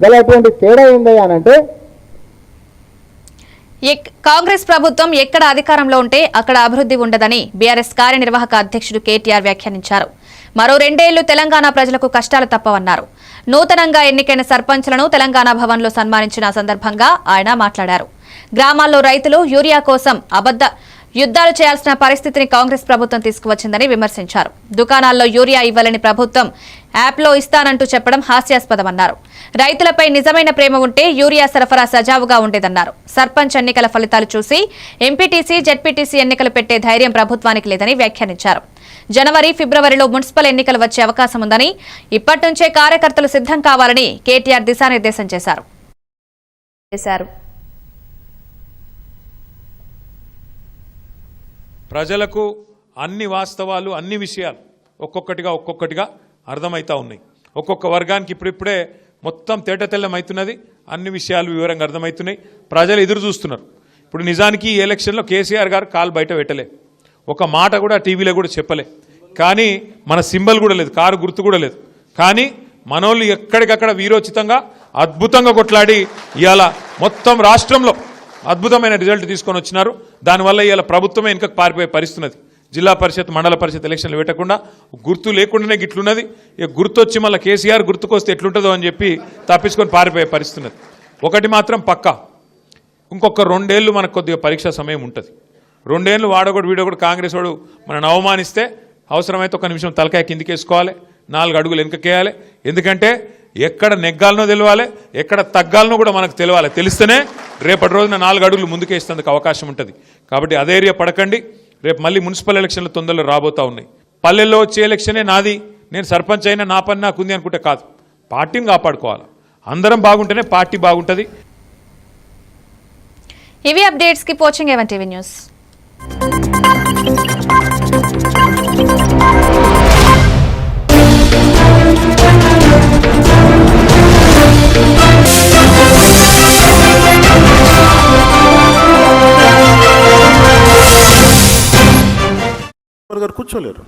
గలటువంటి తేడా ఏంది అని అంటే కాంగ్రెస్ ప్రభుత్వం ఎక్కడ అధికారంలో ఉంటే అక్కడ అభివృద్ధి ఉండదని బీఆర్ఎస్ కార్యనిర్వాహక అధ్యక్షుడు కేటీఆర్ వ్యాఖ్యానించారు. మరో 2 ఏళ్లు తెలంగాణ ప్రజలకు కష్టాలు తప్పవన్నారు. నూతనంగా ఎన్నికైన సర్పంచ్లను తెలంగాణ భవన్లో సన్మానించిన సందర్భంగా ఆయన మాట్లాడారు. గ్రామాల్లో రైతులు యూరియా కోసం యుద్ధాలు చేయాల్సిన పరిస్థితిని కాంగ్రెస్ ప్రభుత్వం తీసుకువచ్చిందని విమర్శించారు. దుకాణాల్లో యూరియా ఇవ్వాలని ప్రభుత్వం యాప్లో ఇస్తానంటూ చెప్పడం హాస్యాస్పదమన్నారు. రైతులపై నిజమైన ప్రేమ ఉంటే యూరియా సరఫరా సజావుగా ఉండేదన్నారు. సర్పంచ్ ఎన్నికల ఫలితాలు చూసి ఎంపీటీసీ, జెడ్పీటీసీ ఎన్నికలు పెట్టే ధైర్యం ప్రభుత్వానికి లేదని వ్యాఖ్యానించారు. జనవరి, ఫిబ్రవరిలో మున్సిపల్ ఎన్నికలు వచ్చే అవకాశం ఉందని, ఇప్పటి నుంచే కార్యకర్తలు సిద్ధం కావాలని కేటీఆర్ దిశానిర్దేశం చేశారు. ప్రజలకు అన్ని వాస్తవాలు, అన్ని విషయాలు ఒక్కొక్కటిగా అర్థమవుతా ఉన్నాయి. ఒక్కొక్క వర్గానికి ఇప్పుడిప్పుడే మొత్తం తేటతెల్లమవుతున్నది. అన్ని విషయాలు వివరంగా అర్థమవుతున్నాయి. ప్రజలు ఎదురు చూస్తున్నారు. ఇప్పుడు నిజానికి ఈ ఎలక్షన్లో కేసీఆర్ గారు కాలు బయట పెట్టలే, ఒక మాట కూడా టీవీలో కూడా చెప్పలే. కానీ మన సింబల్ కూడా లేదు, కారు గుర్తు కూడా లేదు. కానీ మనోళ్ళు ఎక్కడికక్కడ వీరోచితంగా అద్భుతంగా కొట్లాడి ఇవాళ మొత్తం రాష్ట్రంలో అద్భుతమైన రిజల్ట్ తీసుకొని వచ్చినారు. దానివల్ల ఇవాళ ప్రభుత్వమే వెనుకకు పారిపోయే పరిస్థితున్నది. జిల్లా పరిషత్, మండల పరిషత్ ఎలక్షన్లు పెట్టకుండా గుర్తు లేకుండానే గిట్లున్నది. ఇక గుర్తొచ్చి మళ్ళీ కేసీఆర్ గుర్తుకొస్తే ఎట్లుంటుందో అని చెప్పి తప్పించుకొని పారిపోయే పరిస్థితున్నది. ఒకటి మాత్రం పక్కా, ఇంకొక 2 ఏళ్ళు మనకు కొద్దిగా పరీక్షా సమయం ఉంటుంది. 2 ఏళ్ళు వాడొకడు వీడొకడు కాంగ్రెస్ వాడు మనల్ని అవమానిస్తే అవసరమైతే 1 నిమిషం తలకాయ కిందికేసుకోవాలి, 4 అడుగులు వెనుకకేయాలి. ఎందుకంటే ఎక్కడ నెగ్గాలనో తెలియాలి, ఎక్కడ తగ్గాలనో కూడా మనకు తెలియాలి. తెలిస్తేనే రేపటి రోజున 4 అడుగులు ముందుకేసేందుకు అవకాశం ఉంటుంది. కాబట్టి అధైర్య పడకండి. రేపు మళ్ళీ మున్సిపల్ ఎలక్షన్లు తొందరలో రాబోతూ ఉన్నాయి. పల్లెల్లో వచ్చే ఎలక్షనే నాది, నేను సర్పంచ్ అయినా నా పని నాకు ఉంది అనుకుంటే కాదు. పార్టీని కాపాడుకోవాలి. అందరం బాగుంటేనే పార్టీ బాగుంటుంది. ఇవి updates. Keep watching A1 TV news. గారు కూర్చోలేరు.